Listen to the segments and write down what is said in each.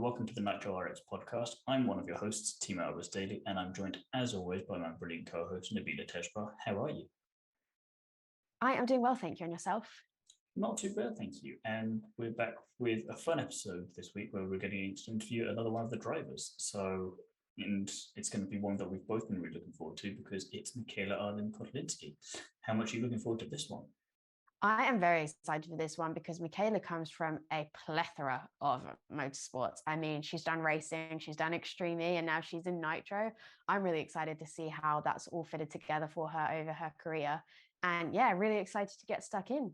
and welcome to the Nitro RX podcast. I'm one of your hosts, Thiemo, and I'm joined, as always, by my brilliant co-host, Nabila. How are you? I am doing well, thank you. And yourself? Not too bad, thank you. And we're back with a fun episode this week where we're getting to interview another one of the drivers. And it's going to be one that we've both been really looking forward to because it's Mikaela Åhlin-Kottulinsky. How much are you looking forward to this one? I am very excited for this one because Mikaela comes from a plethora of motorsports. I mean, she's done racing, she's done Extreme E, and now she's in Nitro. I'm really excited to see how that's all fitted together for her over her career. And yeah, really excited to get stuck in.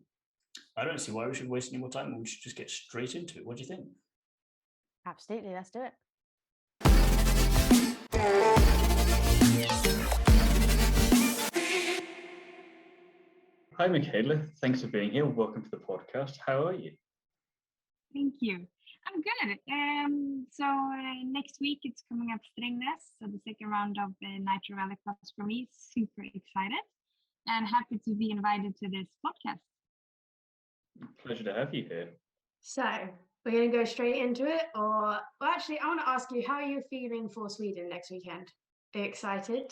I don't see why we should waste any more time. We should just get straight into it. What do you think? Absolutely, let's do it. Hi, Mikaela. Thanks for being here. Welcome to the podcast. How are you? Thank you. I'm good. Next week it's coming up Strängnäs, so the second round of the Nitro RX for me. Super excited and happy to be invited to this podcast. Pleasure to have you here. So we're going to go straight into it, actually, I want to ask you, how are you feeling for Sweden next weekend? Are you excited?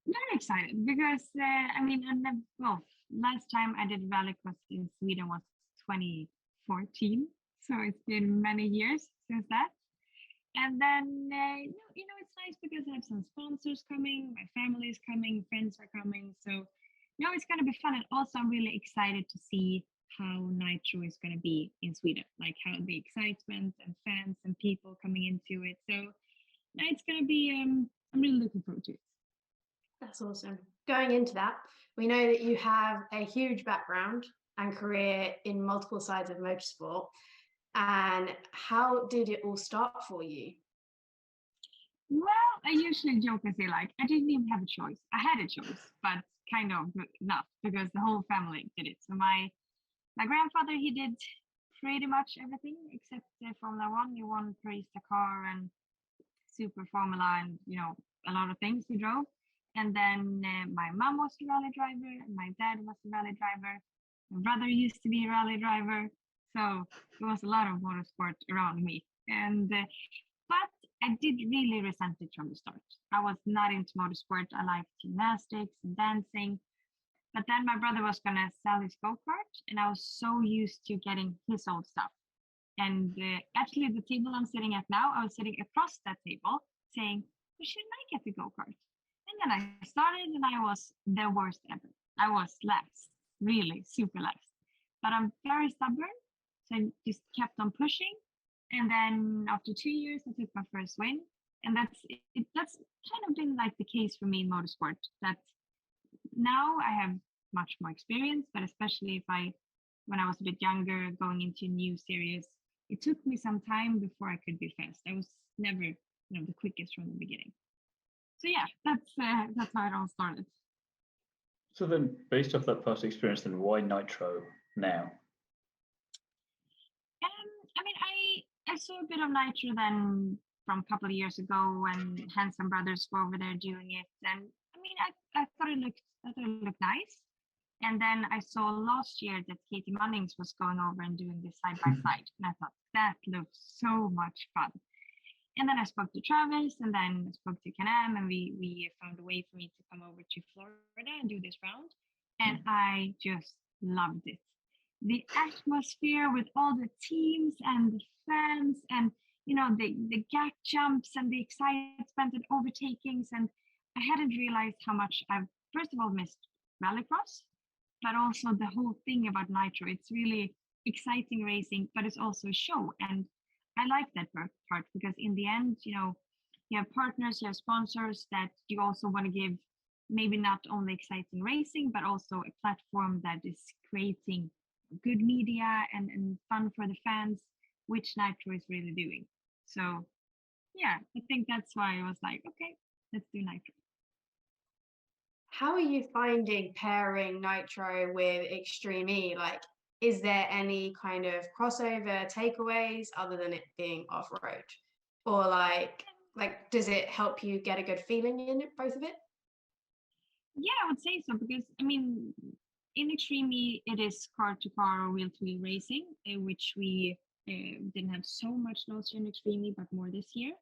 Very excited because last time I did rallycross in Sweden was 2014, so it's been many years since that. And then it's nice because I have some sponsors coming, my family is coming, friends are coming, so it's going to be fun. And also I'm really excited to see how Nitro is going to be in Sweden, like how the excitement and fans and people coming into it. So it's going to be I'm really looking forward to it. That's awesome. Going into that, we know that you have a huge background and career in multiple sides of motorsport. And how did it all start for you? Well, I usually joke and say, I didn't even have a choice. I had a choice, but kind of not because the whole family did it. So my grandfather, he did pretty much everything except Formula One. He won Paris Dakar and Super Formula and, a lot of things he drove. And then my mom was a rally driver, and my dad was a rally driver. My brother used to be a rally driver. So there was a lot of motorsport around me. But I did really resent it from the start. I was not into motorsport. I liked gymnastics and dancing. But then my brother was going to sell his go-kart, and I was so used to getting his old stuff. And actually, the table I'm sitting at now, I was sitting across that table saying, well, shouldn't I get the go-kart? And then I started and I was the worst ever. I was last, really super last. But I'm very stubborn, so I just kept on pushing. And then after 2 years, I took my first win. And that's kind of been like the case for me in motorsport, that now I have much more experience, but especially when I was a bit younger, going into a new series, it took me some time before I could be fast. I was never, the quickest from the beginning. So yeah, that's how it all started. So then, based off that past experience, then why Nitro now? I saw a bit of Nitro then from a couple of years ago when Handsome Brothers were over there doing it, and I thought it looked nice. And then I saw last year that Katie Munnings was going over and doing this side by side, and I thought that looked so much fun. And then I spoke to Travis, and then I spoke to Can-Am, and we found a way for me to come over to Florida and do this round. And I just loved it. The atmosphere with all the teams and the fans and, the gap jumps and the excitement and overtakings. And I hadn't realized how much I've, first of all, missed rallycross, but also the whole thing about Nitro. It's really exciting racing, but it's also a show. And I like that part because in the end, you have partners, you have sponsors that you also want to give maybe not only exciting racing, but also a platform that is creating good media and fun for the fans, which Nitro is really doing. So yeah, I think that's why I was like, okay, let's do Nitro. How are you finding pairing Nitro with Extreme E? Is there any kind of crossover takeaways other than it being off-road? Or does it help you get a good feeling in it, both of it? Yeah, I would say so because, in Extreme E, it is car-to-car or wheel-to-wheel racing, which I didn't have so much last year in Extremely, but more this year.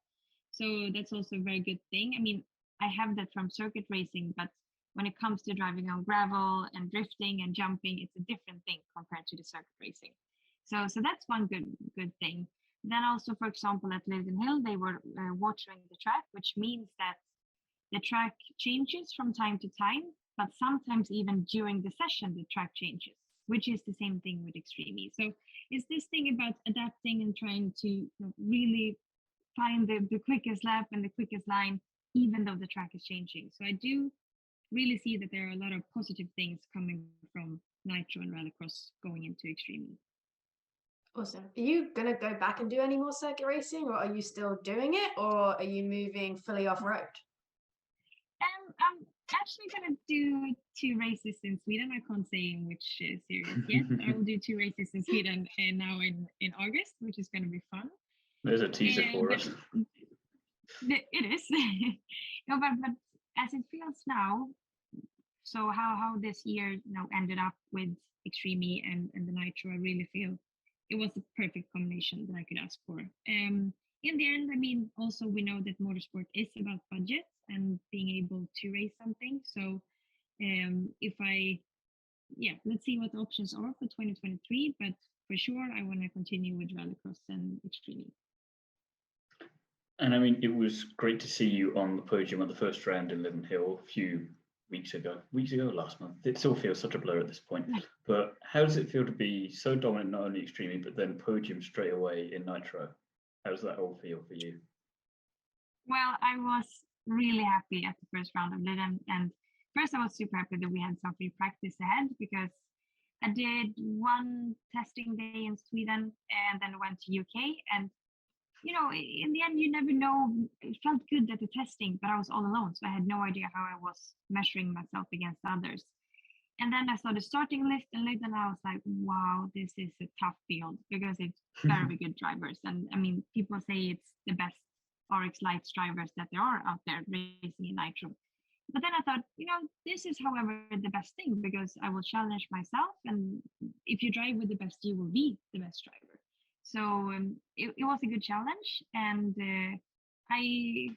So that's also a very good thing. I mean, I have that from circuit racing, but when it comes to driving on gravel and drifting and jumping, it's a different thing compared to the circuit racing. So that's one good thing. Then also, for example, at Leiden Hill, they were watering the track, which means that the track changes from time to time, but sometimes even during the session, the track changes, which is the same thing with Extremely. So it's this thing about adapting and trying to really find the quickest lap and the quickest line, even though the track is changing. So I do really see that there are a lot of positive things coming from Nitro and Rallycross going into Extremely. Awesome. Are you going to go back and do any more circuit racing, or are you still doing it, or are you moving fully off-road? I'm actually going to do 2 races in Sweden. I can't say in which series yet. I will do 2 races in Sweden now in August, which is going to be fun. There's a teaser for us. It is. No, but as it feels now, so how this year ended up with Extremely and the Nitro, I really feel it was the perfect combination that I could ask for. In the end, I mean, also we know that motorsport is about budget and being able to race something. So let's see what the options are for 2023, but for sure I want to continue with Rallycross and Extremely. And I mean, it was great to see you on the podium at the first round in Leiden Hill a few weeks ago, last month. It still feels such a blur at this point. But how does it feel to be so dominant, not only Extremely, but then podium straight away in Nitro? How does that all feel for you? Well, I was really happy at the first round of Leiden. And first, I was super happy that we had some free practice ahead, because I did 1 testing day in Sweden and then went to UK. And in the end, you never know. It felt good at the testing, but I was all alone. So I had no idea how I was measuring myself against others. And then I saw the starting list and Leiden, I was like, wow, this is a tough field, because it's very good drivers. And I mean, people say it's the best RX Lights drivers that there are out there racing in Nitro. But then I thought, this is, however, the best thing, because I will challenge myself. And if you drive with the best, you will be the best driver. So it was a good challenge, and I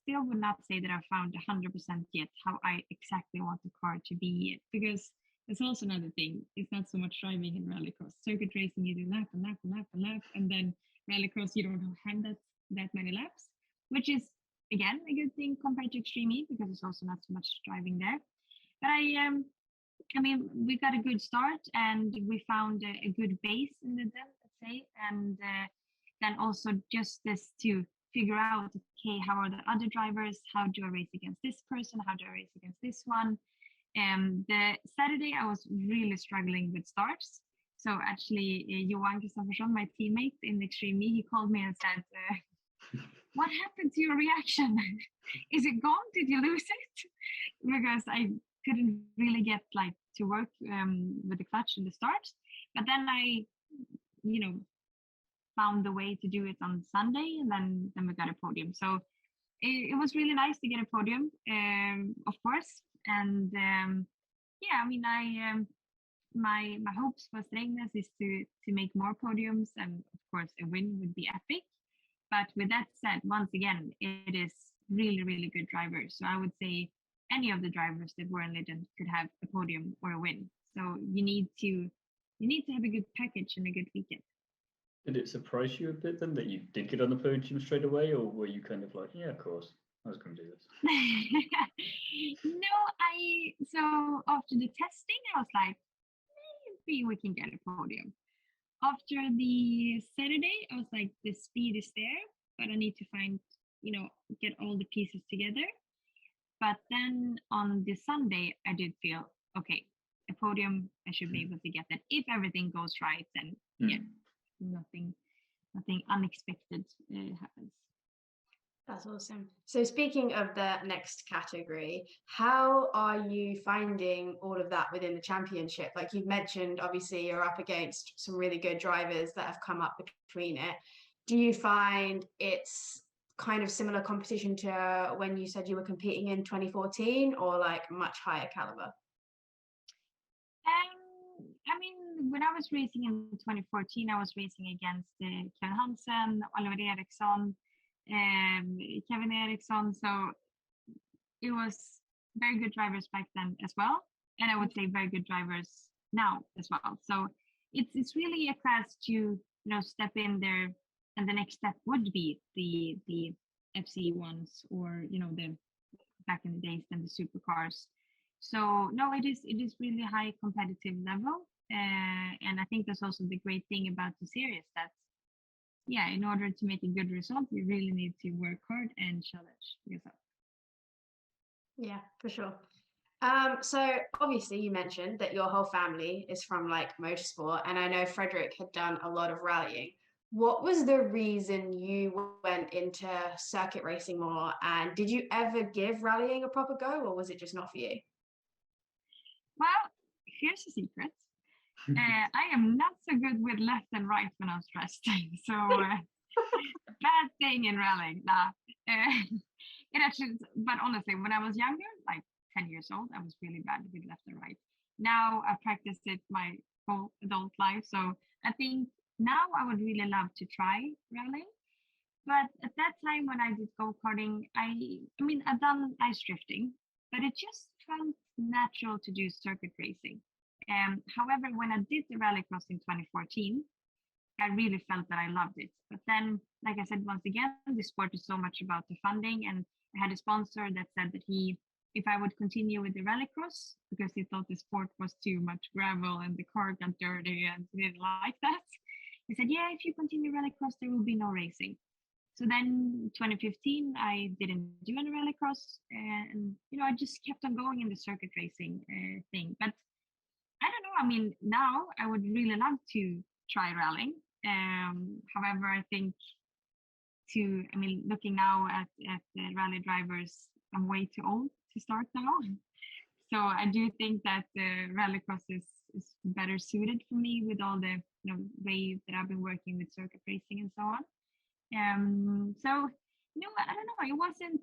still would not say that I found 100% yet how I exactly want the car to be, because that's also another thing. It's not so much driving in Rallycross. Circuit racing, you do lap and lap and lap and lap, and then Rallycross, you don't have that many laps, which is again a good thing compared to Extremely, because it's also not so much driving there. But we got a good start, and we found a good base in the den, let's say, and then also just this to figure out, okay, how are the other drivers? How do I race against this person? How do I race against this one? The Saturday, I was really struggling with starts. So actually, Johan Kristoffersson, my teammate in Extremely, he called me and said, what happened to your reaction? Is it gone? Did you lose it? Because I couldn't really get to work with the clutch in the start. But then I, found the way to do it on Sunday, and then we got a podium. So it was really nice to get a podium, of course. And my hopes for Strängnäs is to make more podiums, and of course a win would be epic. But with that said, once again, it is really, really good drivers. So I would say any of the drivers that were in Leiden could have a podium or a win. So you need to have a good package and a good weekend. Did it surprise you a bit then that you did get on the podium straight away, or were you kind of like, yeah, of course, I was going to do this? No, so after the testing, I was like, maybe we can get a podium. After the Saturday, I was like, the speed is there, but I need to find, get all the pieces together. But then on the Sunday, I did feel, okay, a podium, I should be able to get that if everything goes right, and nothing unexpected happens. That's awesome. So speaking of the next category, how are you finding all of that within the championship? Like you've mentioned, obviously you're up against some really good drivers that have come up between it. Do you find it's kind of similar competition to when you said you were competing in 2014, or like much higher caliber? I mean, when I was racing in 2014, I was racing against Kevin Hansen, Oliver Eriksson, Kevin Eriksson. So it was very good drivers back then as well, and I would say very good drivers now as well. So it's really a class to step in there, and the next step would be the FC ones, or the back in the days than the supercars. So no, it is really high competitive level, and I think that's also the great thing about the series, that in order to make a good result, you really need to work hard and challenge yourself. Yeah, for sure. So obviously you mentioned that your whole family is from like motorsport, and I know Frederick had done a lot of rallying. What was the reason you went into circuit racing more, and did you ever give rallying a proper go, or was it just not for you? Well, here's a secret. I am not so good with left and right when I'm stressed. So bad thing in rallying. Nah. It actually, but honestly, when I was younger, like 10 years old, I was really bad with left and right. Now I've practiced it my whole adult life. So I think now I would really love to try rallying. But at that time when I did go-karting, I mean, I've done ice drifting, but it just felt natural to do circuit racing. However, when I did the rallycross in 2014, I really felt that I loved it. But then, like I said, once again, the sport is so much about the funding, and I had a sponsor that said that if I would continue with the rallycross, because he thought the sport was too much gravel and the car got dirty and he didn't like that, he said, yeah, if you continue rallycross, there will be no racing. So then 2015, I didn't do any rallycross, and I just kept on going in the circuit racing thing. But I don't know. I mean, now I would really love to try rallying. However, I think looking now at the rally drivers, I'm way too old to start now. So I do think that the rallycross is better suited for me, with all the way that I've been working with circuit racing and so on. So I don't know. It wasn't.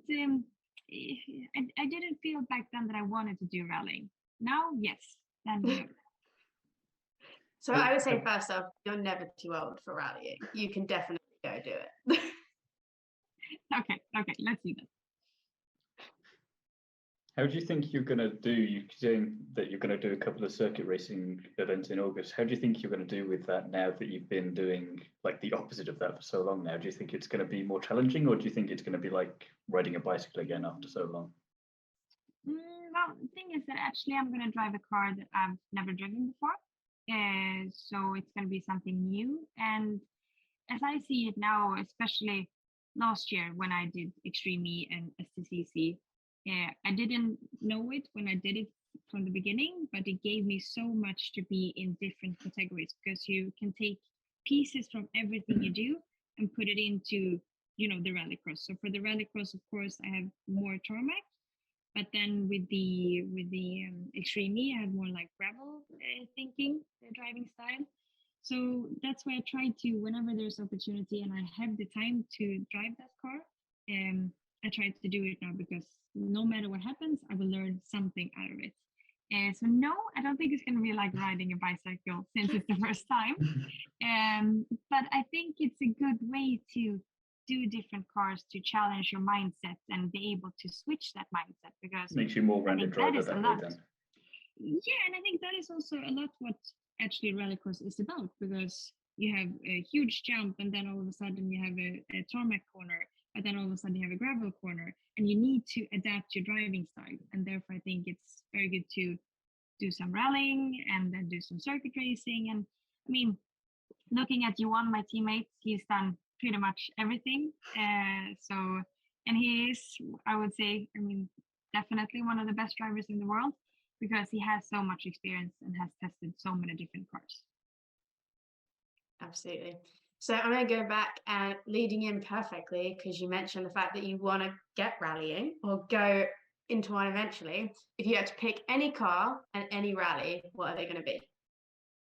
I didn't feel back then that I wanted to do rallying. Now, yes. Then So I would say, first off, you're never too old for rallying. You can definitely go do it. Okay, let's do that. How do you think you're going to do? You're saying that you're going to do a couple of circuit racing events in August. How do you think you're going to do with that now that you've been doing like the opposite of that for so long now? Do you think it's going to be more challenging, or do you think it's going to be like riding a bicycle again after so long? Well, the thing is that actually I'm going to drive a car that I've never driven before. So it's going to be something new. And as I see it now, especially last year when I did Extreme E and STCC, I didn't know it when I did it from the beginning, but it gave me so much to be in different categories, because you can take pieces from everything you do and put it into, the rallycross. So for the rallycross, of course, I have more tarmac, but then with the Extreme E, I have more like gravel thinking, driving style. So that's why I try to, whenever there's opportunity and I have the time to drive that car, I try to do it now, because no matter what happens, I will learn something out of it. So no, I don't think it's going to be like riding a bicycle since it's the first time. But I think it's a good way to do different cars, to challenge your mindset and be able to switch that mindset, because makes you more rounded driver that way then. Yeah, and I think that is also a lot what actually rallycross is about, because you have a huge jump and then all of a sudden you have a tarmac corner, but then all of a sudden you have a gravel corner, and you need to adapt your driving style. And therefore I think it's very good to do some rallying and then do some circuit racing. And I mean, looking at Johan, my teammate, he's done pretty much everything. And he is, I would say, definitely one of the best drivers in the world, because he has so much experience and has tested so many different cars. Absolutely. So I'm going to go back and leading in perfectly, because you mentioned the fact that you want to get rallying or go into one eventually. If you had to pick any car and any rally, what are they going to be?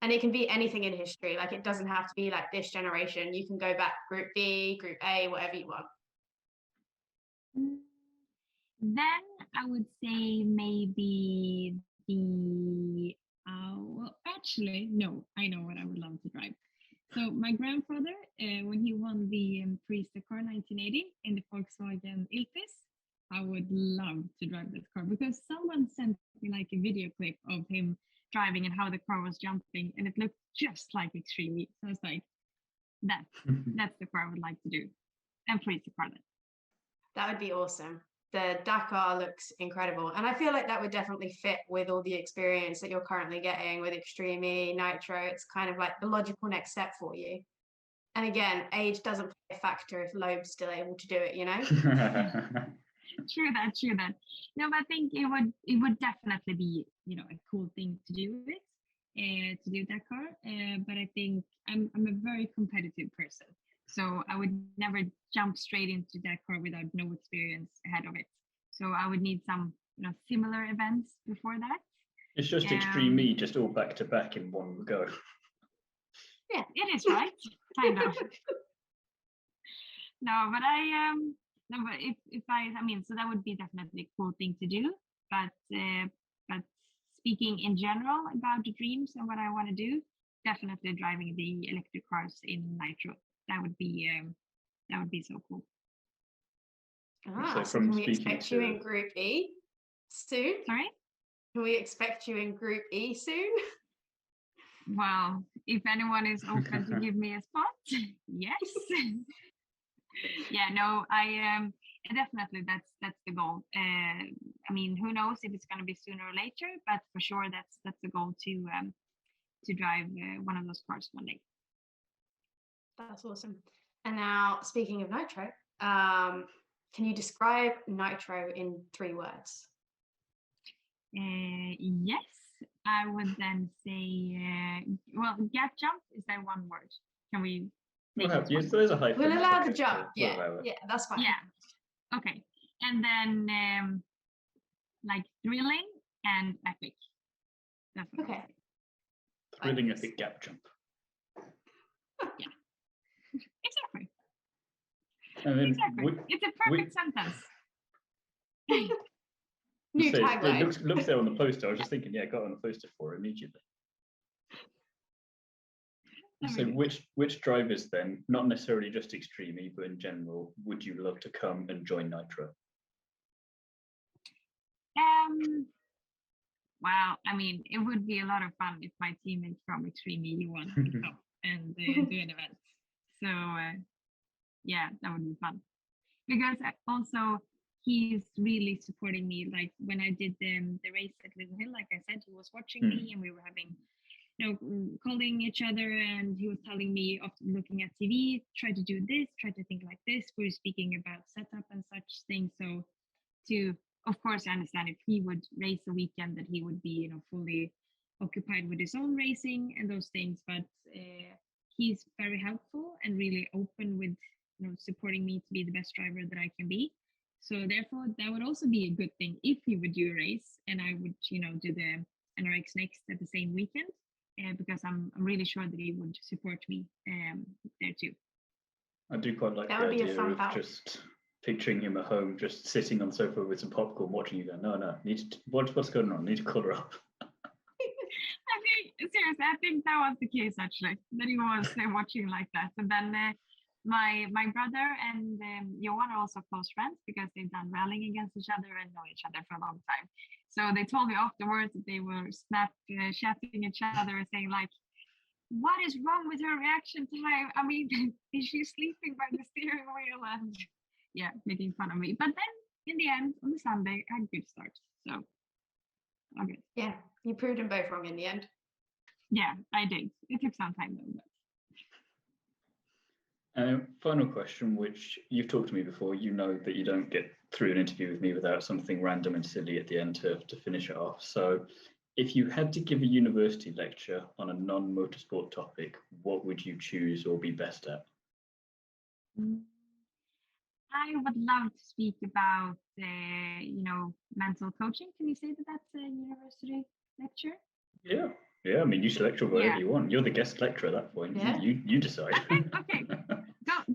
And it can be anything in history. Like, it doesn't have to be like this generation. You can go back Group B, Group A, whatever you want. Then I would say maybe the well, Actually, no, I know what I would love to drive. So my grandfather, when he won the Paris Dakar 1980 in the Volkswagen Iltis, I would love to drive that car because someone sent me like a video clip of him driving and how the car was jumping, and it looked just like Extreme. So I was like, that's the car I would like to do, and Paris Dakar then. That would be awesome. The Dakar looks incredible. And I feel like that would definitely fit with all the experience that you're currently getting with Extreme E, Nitro. It's kind of like the logical next step for you. And again, age doesn't play a factor if Loeb's still able to do it, you know? True that. No, but I think it would definitely be, you know, a cool thing to do to do Dakar. But I think I'm a very competitive person. So I would never jump straight into Dakar without no experience ahead of it. So I would need some, you know, similar events before that. It's just Extreme E, just all back to back in one go. Yeah, it is, right? Kind of. No, but I mean, so that would be definitely a cool thing to do. But speaking in general about the dreams and what I want to do, definitely driving the electric cars in Nitro. That would be so cool. So can we expect you in Group E soon? Sorry? Can we expect you in Group E soon? Well, if anyone is open to give me a spot, yes. Yeah, no, I definitely that's the goal. I mean, who knows if it's going to be sooner or later, but for sure that's the goal to drive one of those cars one day. That's awesome. And now, speaking of Nitro, can you describe Nitro in 3 words? Yes, I would then say, well, gap jump, is that one word? Can we? We'll have you. So there's a hyphen. We'll allow the jump. Yeah, that's fine. Yeah. Okay. And then like thrilling and epic. That's what okay. Thrilling epic gap jump. Yeah. Exactly. And then it's a perfect sentence. New tagline. It looks there on the poster. I was just thinking, yeah, I got on the poster for it immediately. So which drivers then, not necessarily just Extreme E, but in general, would you love to come and join Nitro? Well, I mean, it would be a lot of fun if my teammates from Extreme E wanted to come and do an event. So yeah, that would be fun. Because also he's really supporting me. Like when I did the race at Little Hill, like I said, he was watching me and we were having, you know, calling each other, and he was telling me, often looking at TV, try to do this, try to think like this. We were speaking about setup and such things. So of course, I understand if he would race a weekend that he would be, you know, fully occupied with his own racing and those things. But he's very helpful and really open with, you know, supporting me to be the best driver that I can be. So therefore, that would also be a good thing if he would do a race and I would, you know, do the NRX next at the same weekend, because I'm really sure that he would support me there too. I do quite like the idea of just picturing him at home, just sitting on the sofa with some popcorn, watching you go, no, what's going on? Need to call her up. Seriously, I think that was the case actually, that he was watching like that. And then my brother and Johan are also close friends because they've done rallying against each other and know each other for a long time. So they told me afterwards that they were chatting each other and saying like, what is wrong with her reaction time? I mean, is she sleeping by the steering wheel? And yeah, making fun of me. But then in the end, on the Sunday, I had a good start. So okay. Yeah, you proved them both wrong in the end. Yeah, I did. It took some time though. Final question, which you've talked to me before, you know that you don't get through an interview with me without something random and silly at the end to finish it off. So if you had to give a university lecture on a non-motorsport topic, what would you choose or be best at? I would love to speak about, you know, mental coaching. Can you say that that's a university lecture? Yeah. I mean, you should lecture whatever you want. You're the guest lecturer at that point. Yeah. You decide. Okay.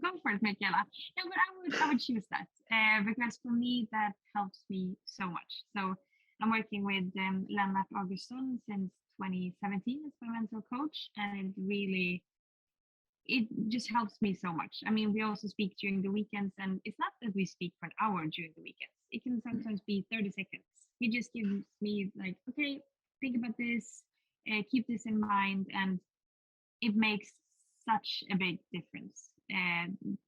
Go for it, Mikaela. No, but I would choose that because for me that helps me so much. So I'm working with Lennart Augustsson since 2017 as my mental coach, and it just helps me so much. I mean, we also speak during the weekends, and it's not that we speak for an hour during the weekends. It can sometimes be 30 seconds. He just gives me like, okay, think about this, keep this in mind, and it makes such a big difference.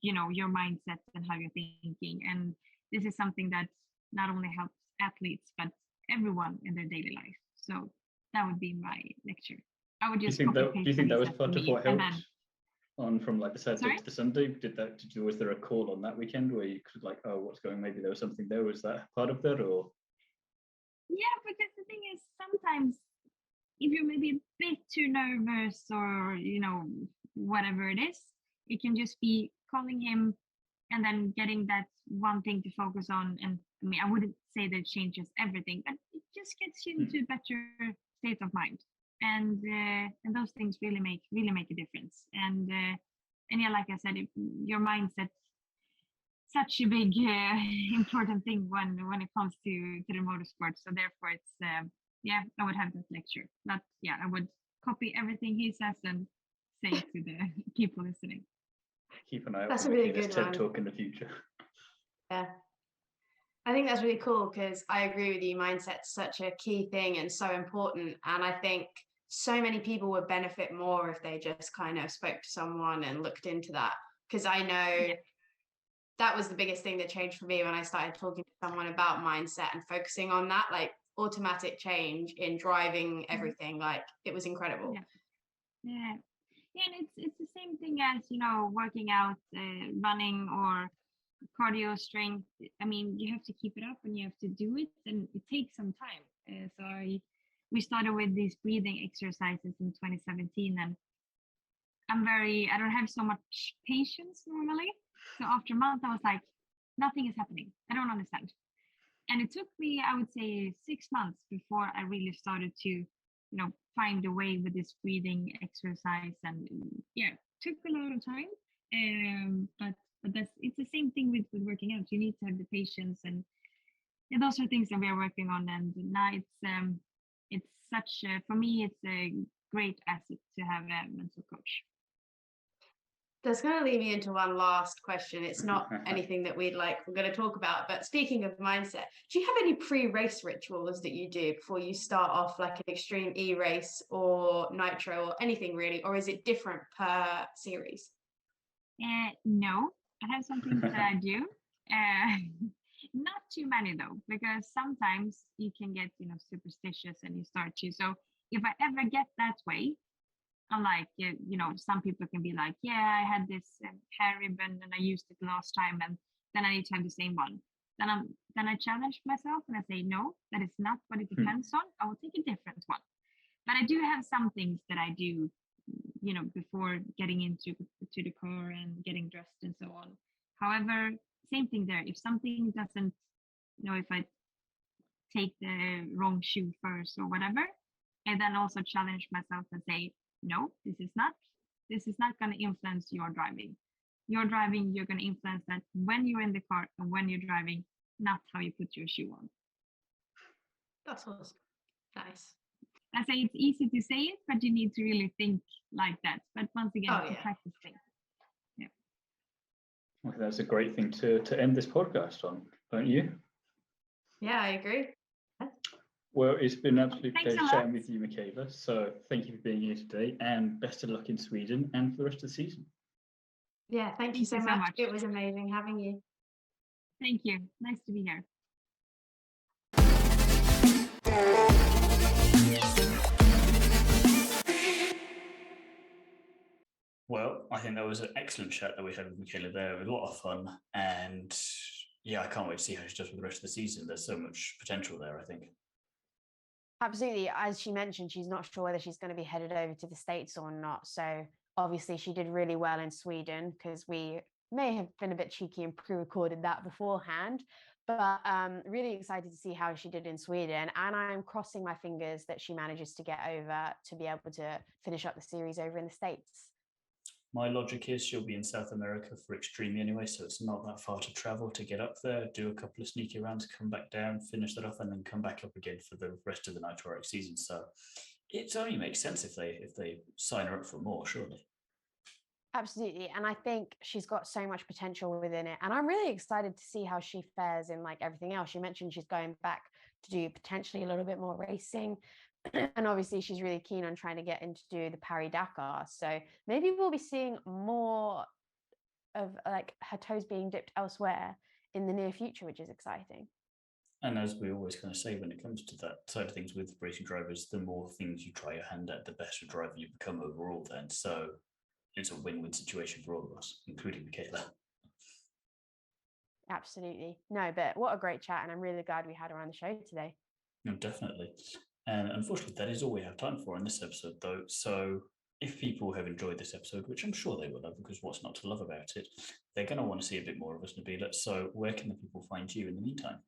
Your mindset and how you're thinking, and this is something that not only helps athletes but everyone in their daily life. So that would be my lecture. I would just do you think that was part of what helped on from like the Saturday to the Sunday? Was there a call on that weekend where you could like, oh, what's going? Maybe there was something there. Was that part of that, or? Yeah, because the thing is, sometimes if you're maybe a bit too nervous or whatever it is, it can just be calling him and then getting that one thing to focus on. And I mean, I wouldn't say that it changes everything, but it just gets you into a better state of mind. And those things really make a difference. And yeah, like I said, your mindset such a big important thing when it comes to the motorsport. So therefore, it's I would have that lecture. But yeah, I would copy everything he says and say it to the people listening. Keep an eye out That's for a really Mikaela's good TED one. talk in the future. Yeah. I think that's really cool because I agree with you. Mindset's such a key thing and so important. And I think so many people would benefit more if they just kind of spoke to someone and looked into that. Because I know that was the biggest thing that changed for me when I started talking to someone about mindset and focusing on that, like automatic change in driving everything. Like it was incredible. Yeah, and it's the same thing as working out, running or cardio strength. I mean, you have to keep it up and you have to do it, and it takes some time. We started with these breathing exercises in 2017, and I don't have so much patience normally. So after a month, I was like, nothing is happening. I don't understand. And it took me, I would say, 6 months before I really started to, find a way with this breathing exercise. And yeah, took a lot of time. But it's the same thing with working out. You need to have the patience, and those are things that we are working on. And now it's such for me, it's a great asset to have a mental coach. That's going to lead me into one last question. It's not anything that we're going to talk about, but speaking of mindset, do you have any pre-race rituals that you do before you start off like an extreme e-race or nitro or anything really, or is it different per series? No, I have some things that I do. Not too many though, because sometimes you can get superstitious and you start to. So if I ever get that way, I'm like, some people can be like, yeah, I had this hair ribbon and I used it last time, and then I need to have the same one. Then I challenge myself and I say, no, that is not what it depends on. I will take a different one. But I do have some things that I do, before getting into the car and getting dressed and so on. However, same thing there. If something doesn't, if I take the wrong shoe first or whatever, and then also challenge myself and say, no, this is not going to influence your driving. Your driving, you're going to influence that when you're in the car and when you're driving, not how you put your shoe on. That's awesome. Nice. I say it's easy to say it, but you need to really think like that. But once again, it's a practice thing. Yeah. Well, that's a great thing to end this podcast on, don't you? Yeah, I agree. Well, it's been an absolute pleasure chatting with you, Mikaela. So thank you for being here today, and best of luck in Sweden and for the rest of the season. Yeah, thank you so much. It was amazing having you. Thank you. Nice to be here. Well, I think that was an excellent chat that we had with Mikaela there. It was a lot of fun, and yeah, I can't wait to see how she does with the rest of the season. There's so much potential there, I think. Absolutely. As she mentioned, she's not sure whether she's going to be headed over to the States or not. So obviously she did really well in Sweden, because we may have been a bit cheeky and pre-recorded that beforehand. But really excited to see how she did in Sweden. And I'm crossing my fingers that she manages to get over to be able to finish up the series over in the States. My logic is she'll be in South America for Extreme anyway, so it's not that far to travel to get up there, do a couple of sneaky rounds, come back down, finish that off, and then come back up again for the rest of the Nitro RX season. So it only makes sense if they sign her up for more, surely. Absolutely. And I think she's got so much potential within it. And I'm really excited to see how she fares in like everything else. You mentioned she's going back to do potentially a little bit more racing. And obviously she's really keen on trying to get into do the Paris Dakar. So maybe we'll be seeing more of like her toes being dipped elsewhere in the near future, which is exciting. And as we always kind of say, when it comes to that side of things with racing drivers, the more things you try your hand at, the better driver you become overall then. So it's a win-win situation for all of us, including Mikaela. Absolutely. No, but what a great chat. And I'm really glad we had her on the show today. No, definitely. And unfortunately, that is all we have time for in this episode, though. So if people have enjoyed this episode, which I'm sure they will have, because what's not to love about it, they're going to want to see a bit more of us, Nabila. So where can the people find you in the meantime?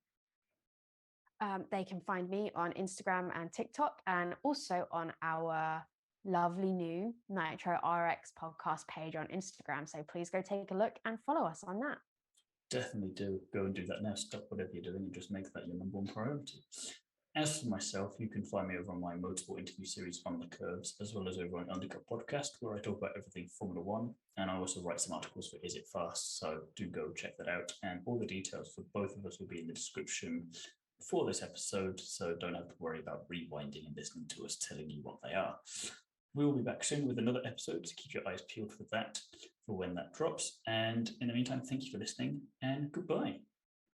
They can find me on Instagram and TikTok, and also on our lovely new Nitro RX podcast page on Instagram. So please go take a look and follow us on that. Definitely do. Go and do that now. Stop whatever you're doing and just make that your number one priority. As for myself, you can find me over on my motorsport interview series On the Curbs, as well as over on Undercut Podcast, where I talk about everything Formula One. And I also write some articles for Is It Fast? So do go check that out. And all the details for both of us will be in the description for this episode, so don't have to worry about rewinding and listening to us telling you what they are. We will be back soon with another episode, so keep your eyes peeled for that, for when that drops. And in the meantime, thank you for listening, and goodbye.